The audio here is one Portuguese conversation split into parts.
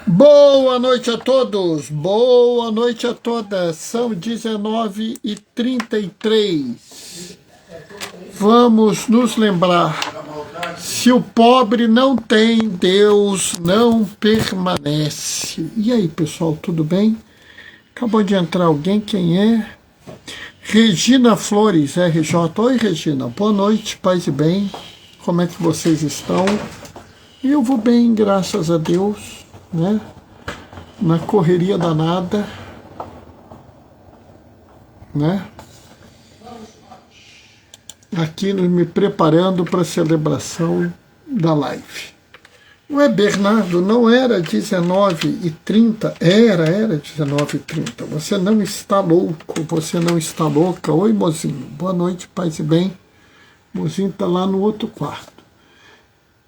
Boa noite a todos, boa noite a todas, são 19h33. Vamos nos lembrar, se o pobre não tem, Deus não permanece. E aí, pessoal, tudo bem? Acabou de entrar alguém, quem é? Regina Flores, RJ. Oi, Regina, boa noite, paz e bem, como é que vocês estão? Eu vou bem, graças a Deus, né? Na correria danada, né? Aqui me preparando para a celebração da live. Ué, Bernardo, não era 19h30? Era 19h30. Você não está louco, você não está louca. Oi, mozinho, boa noite, paz e bem. O mozinho está lá no outro quarto.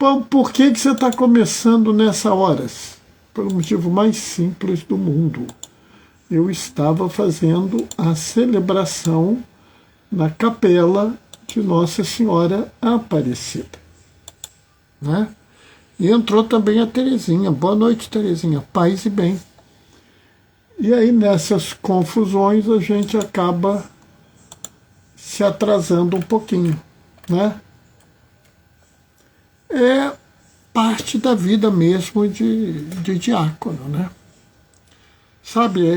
Bom, por que você está começando nessa hora? Pelo motivo mais simples do mundo. Eu estava fazendo a celebração na capela de Nossa Senhora Aparecida, né? E entrou também a Terezinha. Boa noite, Terezinha. Paz e bem. E aí, nessas confusões, a gente acaba se atrasando um pouquinho, né? É parte da vida mesmo de diácono, né? Sabe,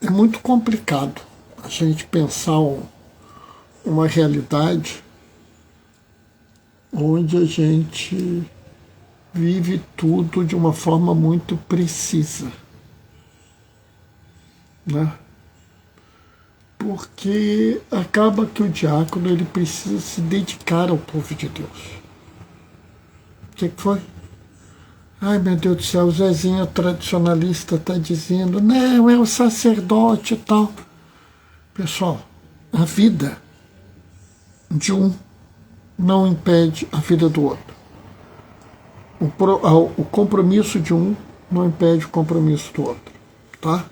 é muito complicado a gente pensar uma realidade onde a gente vive tudo de uma forma muito precisa, né? Porque acaba que o diácono ele precisa se dedicar ao povo de Deus. O que foi? Ai, meu Deus do céu, o Zezinho tradicionalista está dizendo, não, é o sacerdote e tal. Pessoal, a vida de um não impede a vida do outro. O compromisso de um não impede o compromisso do outro, tá?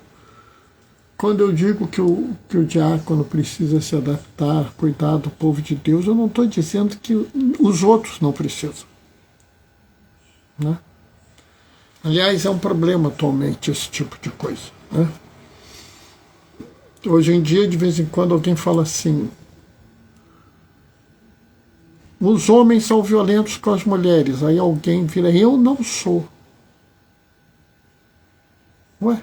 Quando eu digo que o diácono precisa se adaptar, cuidar do povo de Deus, eu não estou dizendo que os outros não precisam, né? Aliás, é um problema atualmente esse tipo de coisa, né? Hoje em dia, de vez em quando, alguém fala assim, os homens são violentos com as mulheres, aí alguém vira, eu não sou. Ué?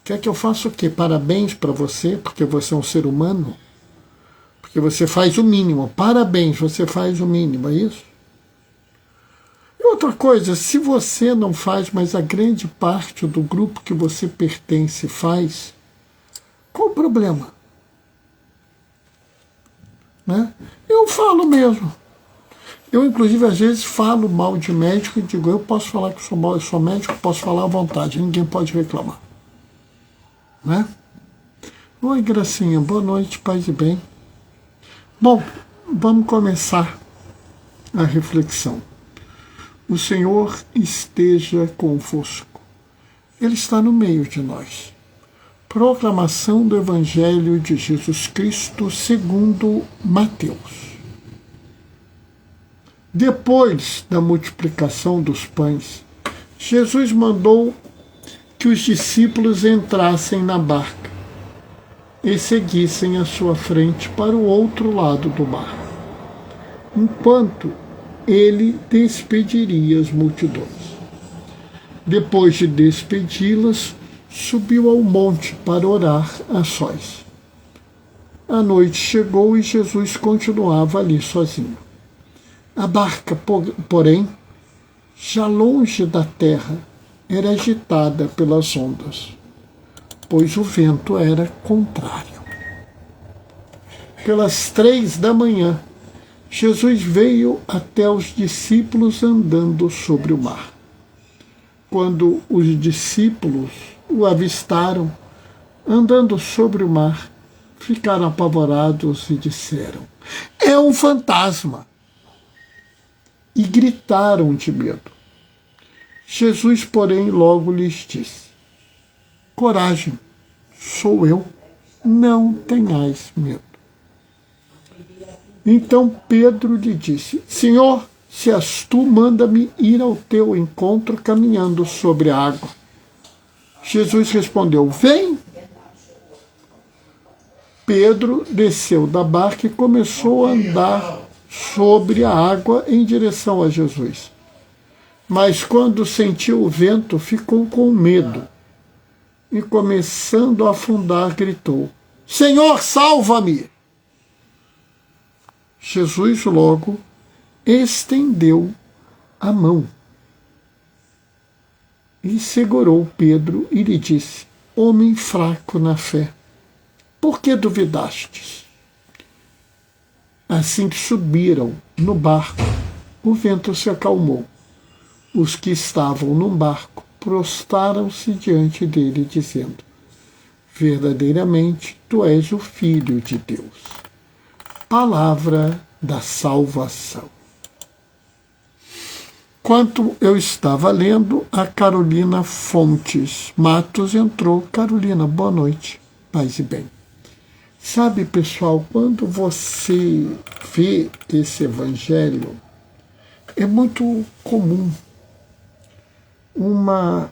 Quer que eu faça o quê? Parabéns para você, porque você é um ser humano? Porque você faz o mínimo. Parabéns, você faz o mínimo, é isso? E outra coisa, se você não faz, mas a grande parte do grupo que você pertence faz, qual o problema? Né? Eu falo mesmo. Eu, inclusive, às vezes falo mal de médico e digo, eu posso falar que eu sou médico, posso falar à vontade, ninguém pode reclamar. Né? Oi, Gracinha, boa noite, paz e bem. Bom, vamos começar a reflexão. O Senhor esteja convosco. Ele está no meio de nós. Proclamação do Evangelho de Jesus Cristo segundo Mateus. Depois da multiplicação dos pães, Jesus mandou que os discípulos entrassem na barca e seguissem à sua frente para o outro lado do mar, enquanto ele despediria as multidões. Depois de despedi-las, subiu ao monte para orar a sós. A noite chegou e Jesus continuava ali sozinho. A barca, porém, já longe da terra, era agitada pelas ondas, pois o vento era contrário. Pelas 3 da manhã, Jesus veio até os discípulos andando sobre o mar. Quando os discípulos o avistaram, andando sobre o mar, ficaram apavorados e disseram, é um fantasma! E gritaram de medo. Jesus, porém, logo lhes disse, coragem, sou eu, não tenhais medo. Então Pedro lhe disse: Senhor, se és tu, manda-me ir ao teu encontro caminhando sobre a água. Jesus respondeu: Vem. Pedro desceu da barca e começou a andar sobre a água em direção a Jesus. Mas quando sentiu o vento, ficou com medo e, começando a afundar, gritou: Senhor, salva-me! Jesus logo estendeu a mão e segurou Pedro e lhe disse: Homem fraco na fé, por que duvidastes? Assim que subiram no barco, o vento se acalmou. Os que estavam no barco prostraram-se diante dele, dizendo: Verdadeiramente, tu és o Filho de Deus. Palavra da salvação. Enquanto eu estava lendo, a Carolina Fontes Matos entrou. Carolina, boa noite, paz e bem. Sabe, pessoal, quando você vê esse evangelho, é muito comum uma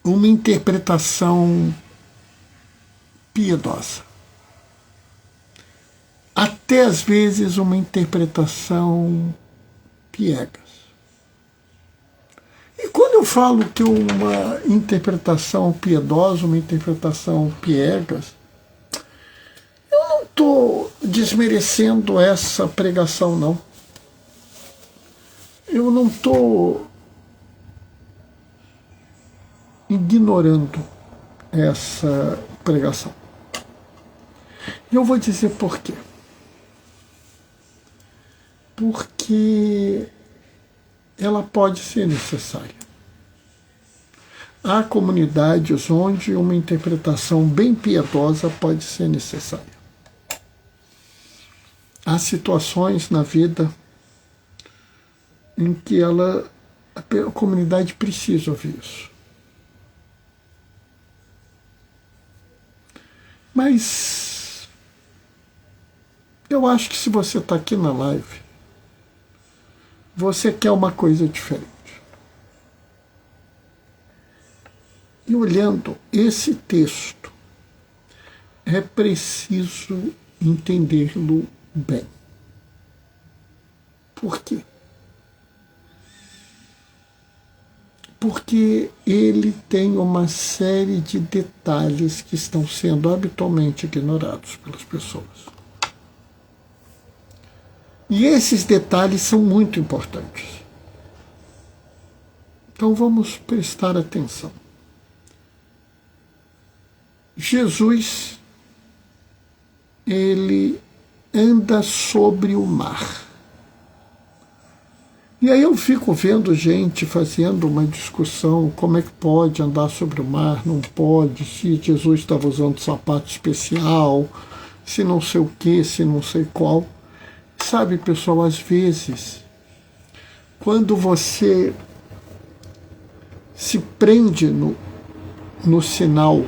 interpretação piedosa. Até às vezes uma interpretação piegas. E quando eu falo que uma interpretação piedosa, uma interpretação piegas, eu não estou desmerecendo essa pregação, não. Eu não estou ignorando essa pregação. E eu vou dizer por quê. Porque ela pode ser necessária. Há comunidades onde uma interpretação bem piedosa pode ser necessária. Há situações na vida em que a comunidade precisa ouvir isso. Mas eu acho que se você está aqui na live, você quer uma coisa diferente. E olhando esse texto, é preciso entendê-lo bem. Por quê? Porque ele tem uma série de detalhes que estão sendo habitualmente ignorados pelas pessoas. E esses detalhes são muito importantes. Então vamos prestar atenção. Jesus, ele anda sobre o mar. E aí eu fico vendo gente fazendo uma discussão, como é que pode andar sobre o mar, não pode, se Jesus estava usando sapato especial, se não sei o que, se não sei qual. Sabe, pessoal, às vezes, quando você se prende no sinal,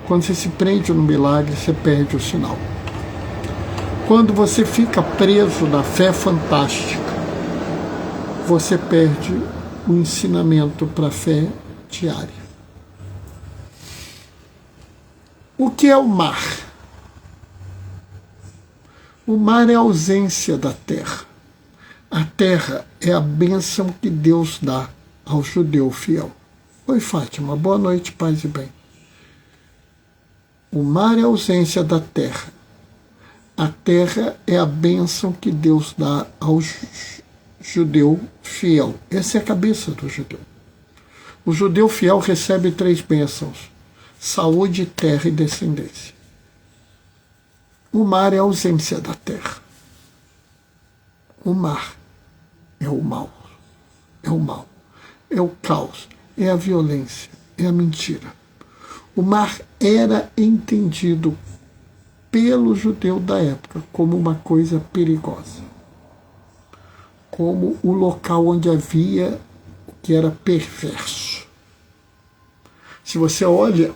quando você se prende no milagre, você perde o sinal. Quando você fica preso na fé fantástica, você perde o ensinamento para a fé diária. O que é o mar? O mar é a ausência da terra. A terra é a bênção que Deus dá ao judeu fiel. Oi, Fátima, boa noite, paz e bem. O mar é a ausência da terra. A terra é a bênção que Deus dá ao judeu fiel. Essa é a cabeça do judeu. O judeu fiel recebe 3 bênçãos: saúde, terra e descendência. O mar é a ausência da terra. O mar é o mal. É o mal. É o caos. É a violência. É a mentira. O mar era entendido pelo judeu da época como uma coisa perigosa, como o local onde havia o que era perverso. Se você olha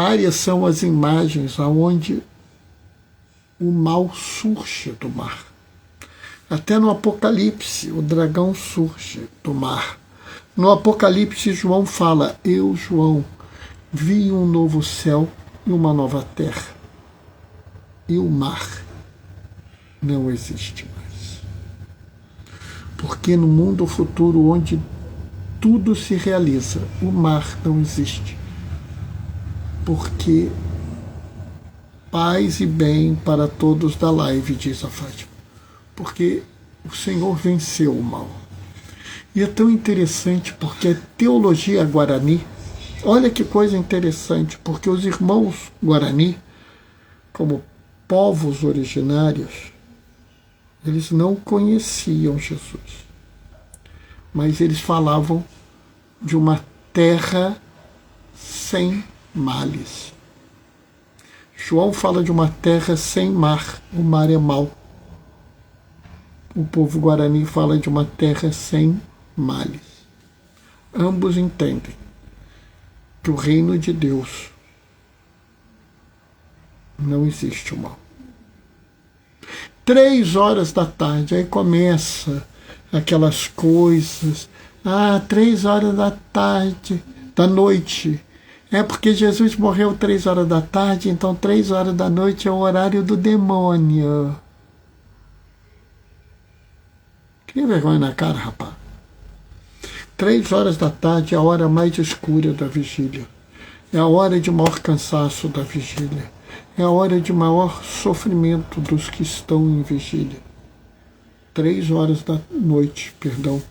Várias são as imagens aonde o mal surge do mar. Até no Apocalipse, o dragão surge do mar. No Apocalipse, João fala: eu, João, vi um novo céu e uma nova terra. E o mar não existe mais. Porque no mundo futuro, onde tudo se realiza, o mar não existe. Porque paz e bem para todos da live, diz a Fátima. Porque o Senhor venceu o mal. E é tão interessante porque a teologia guarani, olha que coisa interessante, porque os irmãos guarani, como povos originários, eles não conheciam Jesus. Mas eles falavam de uma terra sem males. João fala de uma terra sem mar, o mar é mau. O povo guarani fala de uma terra sem males. Ambos entendem que o reino de Deus não existe o mal. 3 horas da tarde, aí começa aquelas coisas. 3 horas da tarde, da noite. É porque Jesus morreu 3 horas da tarde, então 3 horas da noite é o horário do demônio. Cria vergonha na cara, rapaz. 3 horas da tarde é a hora mais escura da vigília. É a hora de maior cansaço da vigília. É a hora de maior sofrimento dos que estão em vigília. 3 horas da noite, perdão.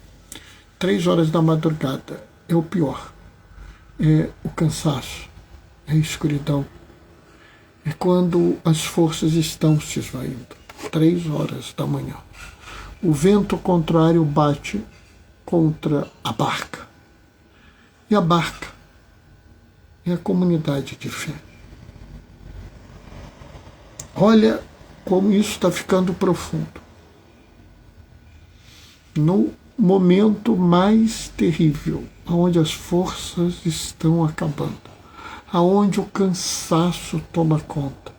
3 horas da madrugada é o pior. É o cansaço, é a escuridão. É quando as forças estão se esvaindo. 3 horas da manhã. O vento contrário bate contra a barca. E a barca é a comunidade de fé. Olha como isso está ficando profundo. No momento mais terrível, onde as forças estão acabando, aonde o cansaço toma conta,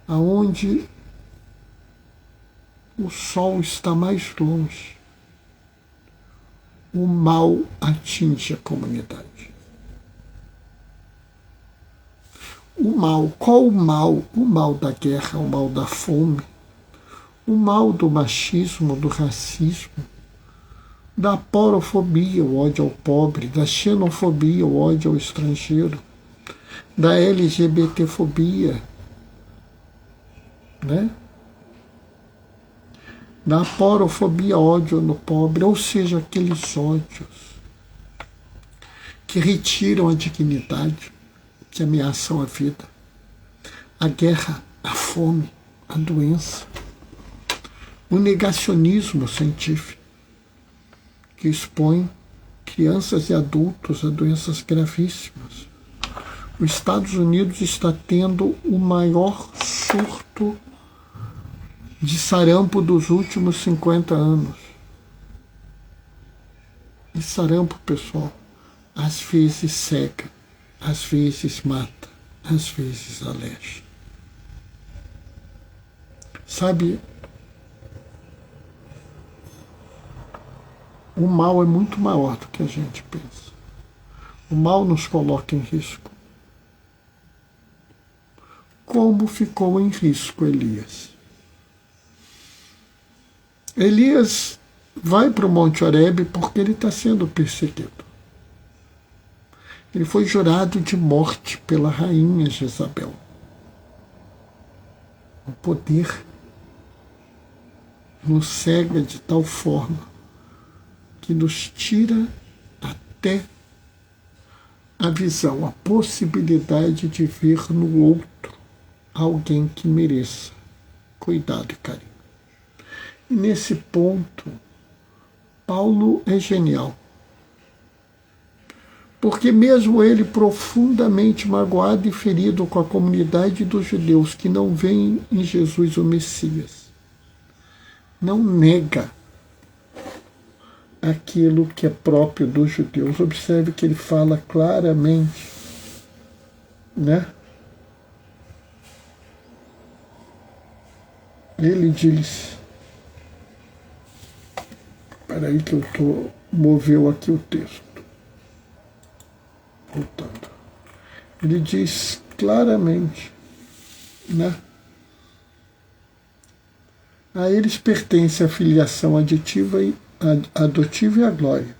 aonde o sol está mais longe, o mal atinge a comunidade. O mal, qual o mal? O mal da guerra, o mal da fome, o mal do machismo, do racismo, da porofobia, o ódio ao pobre, da xenofobia, o ódio ao estrangeiro, da LGBTfobia, né? Da porofobia, ódio no pobre, ou seja, aqueles ódios que retiram a dignidade, que ameaçam a vida, a guerra, a fome, a doença, o negacionismo científico, que expõe crianças e adultos a doenças gravíssimas. Os Estados Unidos está tendo o maior surto de sarampo dos últimos 50 anos. E sarampo, pessoal, às vezes cega, às vezes mata, às vezes aleja. Sabe, o mal é muito maior do que a gente pensa. O mal nos coloca em risco. Como ficou em risco Elias? Elias vai para o Monte Horebe porque ele está sendo perseguido. Ele foi jurado de morte pela rainha Jezabel. O poder nos cega de tal forma que nos tira até a visão, a possibilidade de ver no outro alguém que mereça cuidado e carinho. E nesse ponto, Paulo é genial. Porque mesmo ele profundamente magoado e ferido com a comunidade dos judeus que não veem em Jesus o Messias, não nega aquilo que é próprio dos judeus. Observe que ele fala claramente né? Ele diz, peraí que moveu aqui o texto, voltando, ele diz claramente, né? A eles pertence a filiação adotiva e a glória,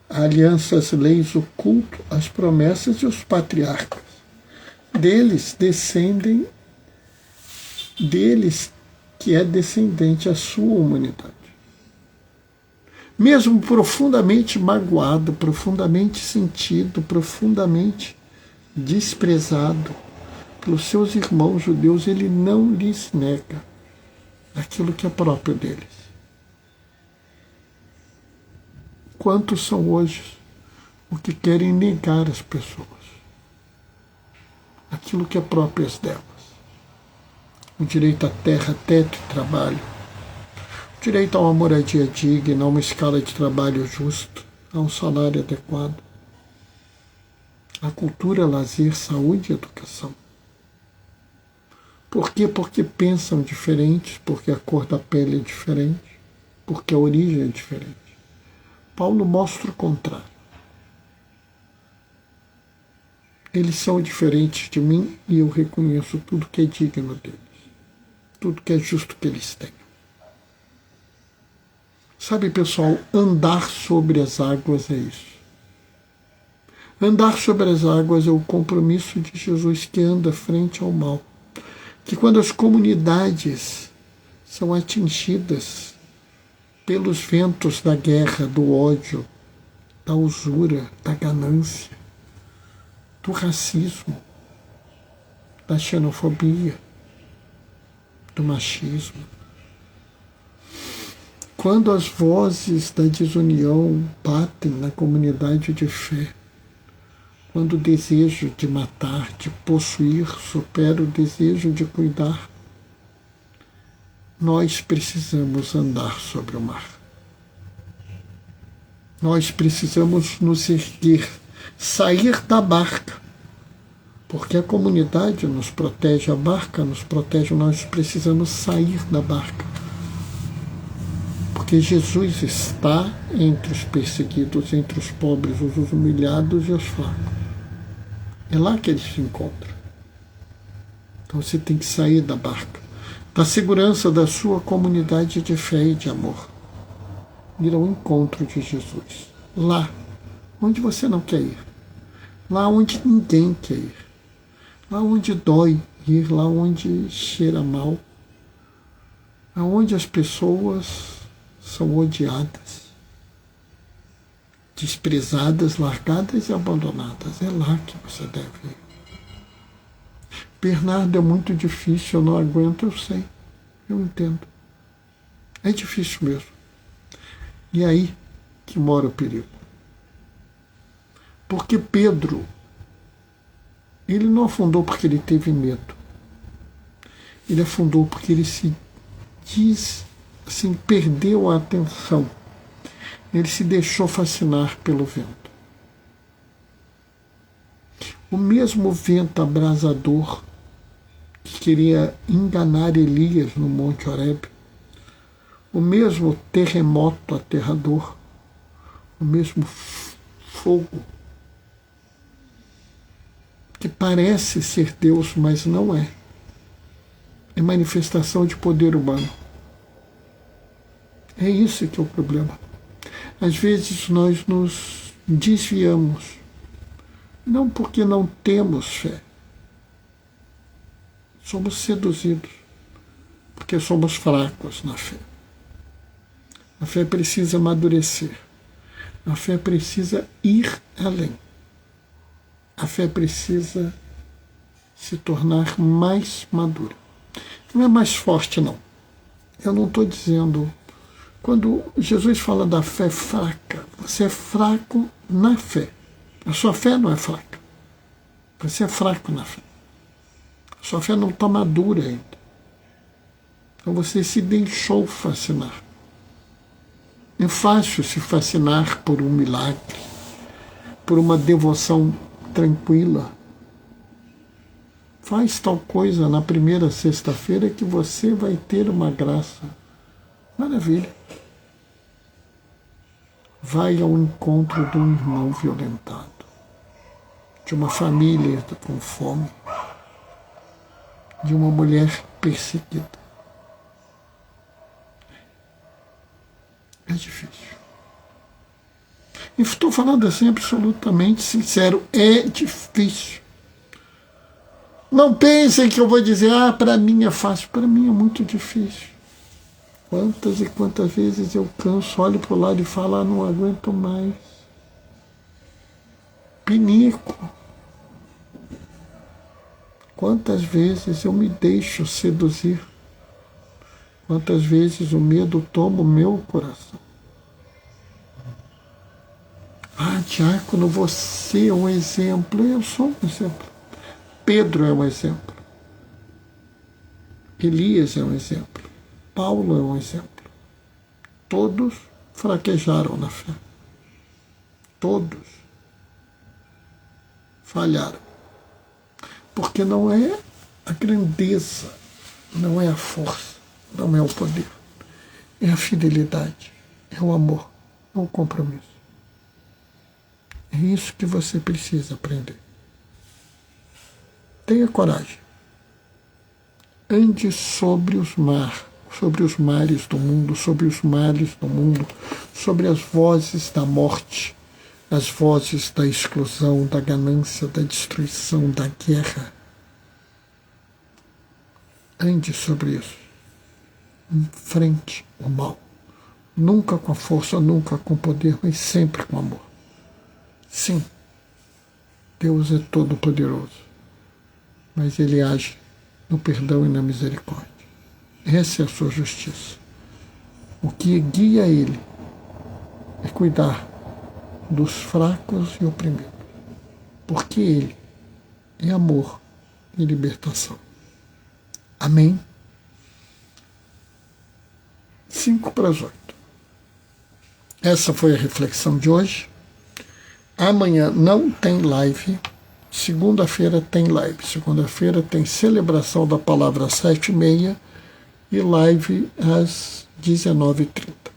a aliança, as leis, o culto, as promessas e os patriarcas. Deles que é descendente a sua humanidade. Mesmo profundamente magoado, profundamente sentido, profundamente desprezado pelos seus irmãos judeus, ele não lhes nega aquilo que é próprio deles. Quantos são hoje o que querem negar às pessoas aquilo que é próprio delas? O direito à terra, teto e trabalho, o direito a uma moradia digna, a uma escala de trabalho justo, a um salário adequado, a cultura, lazer, saúde e educação. Por quê? Porque pensam diferentes, porque a cor da pele é diferente, porque a origem é diferente. Paulo mostra o contrário. Eles são diferentes de mim e eu reconheço tudo que é digno deles, tudo que é justo que eles têm. Sabe, pessoal, andar sobre as águas é isso. Andar sobre as águas é o compromisso de Jesus que anda frente ao mal. Que quando as comunidades são atingidas pelos ventos da guerra, do ódio, da usura, da ganância, do racismo, da xenofobia, do machismo, quando as vozes da desunião batem na comunidade de fé, quando o desejo de matar, de possuir, supera o desejo de cuidar, nós precisamos andar sobre o mar. Nós precisamos nos erguer, sair da barca, porque a comunidade nos protege, a barca nos protege, nós precisamos sair da barca. Porque Jesus está entre os perseguidos, entre os pobres, os humilhados e os fracos. É lá que eles se encontram. Então você tem que sair da barca, da segurança da sua comunidade de fé e de amor. Ir ao encontro de Jesus. Lá onde você não quer ir. Lá onde ninguém quer ir. Lá onde dói ir, lá onde cheira mal. Aonde as pessoas são odiadas, desprezadas, largadas e abandonadas. É lá que você deve ir. Bernardo, é muito difícil, eu não aguento, eu sei, eu entendo. É difícil mesmo. E é aí que mora o perigo. Porque Pedro, ele não afundou porque ele teve medo. Ele afundou porque ele perdeu a atenção. Ele se deixou fascinar pelo vento. O mesmo vento abrasador que queria enganar Elias no Monte Horebe, o mesmo terremoto aterrador, o mesmo fogo que parece ser Deus, mas não é. É manifestação de poder humano. É isso que é o problema. Às vezes nós nos desviamos, não porque não temos fé. Somos seduzidos, porque somos fracos na fé. A fé precisa amadurecer. A fé precisa ir além. A fé precisa se tornar mais madura. Não é mais forte, não. Eu não estou dizendo... Quando Jesus fala da fé fraca, você é fraco na fé. A sua fé não é fraca. Você é fraco na fé. A sua fé não está madura ainda. Então você se deixou fascinar. É fácil se fascinar por um milagre, por uma devoção tranquila. faz tal coisa na primeira sexta-feira que você vai ter uma graça. Maravilha. Vai ao encontro de um irmão violentado, de uma família com fome, de uma mulher perseguida. É difícil. E estou falando assim absolutamente sincero, é difícil. Não pensem que eu vou dizer, para mim é fácil. Para mim é muito difícil. Quantas e quantas vezes eu canso, olho para o lado e falo, não aguento mais. Pinico. Quantas vezes eu me deixo seduzir. Quantas vezes o medo toma o meu coração. Diácono, você é um exemplo. Eu sou um exemplo. Pedro é um exemplo. Elias é um exemplo. Paulo é um exemplo. Todos fraquejaram na fé. Todos falharam. Porque não é a grandeza, não é a força, não é o poder. É a fidelidade, é o amor, é o compromisso. É isso que você precisa aprender. Tenha coragem. Ande sobre os mares do mundo, sobre os males do mundo, sobre as vozes da morte, as vozes da exclusão, da ganância, da destruição, da guerra. Ande sobre isso. Enfrente o mal. Nunca com a força, nunca com o poder, mas sempre com amor. Sim, Deus é todo-poderoso, mas Ele age no perdão e na misericórdia. Essa é a sua justiça. O que guia Ele é cuidar dos fracos e oprimidos, porque Ele é amor e libertação. Amém? 7:55. Essa foi a reflexão de hoje. Amanhã não tem live. Segunda-feira tem live. Segunda-feira tem celebração da palavra às 7:30 e live às 19:30.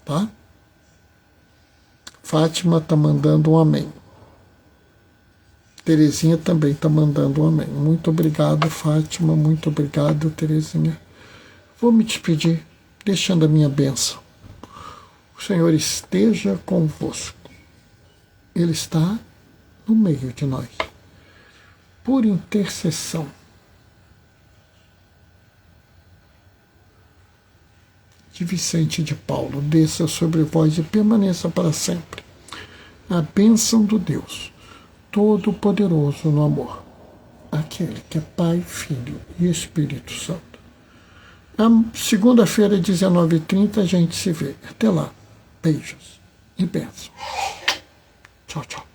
Tá? Fátima está mandando um amém. Terezinha também está mandando um amém. Muito obrigado, Fátima. Muito obrigado, Terezinha. Vou me despedir deixando a minha bênção. O Senhor esteja convosco. Ele está no meio de nós. Por intercessão de Vicente de Paulo, desça sobre vós e permaneça para sempre. A bênção do Deus Todo-Poderoso no amor, aquele que é Pai, Filho e Espírito Santo. Na segunda-feira, 19:30, a gente se vê. Até lá. Beijos e bênçãos. Tchau, tchau.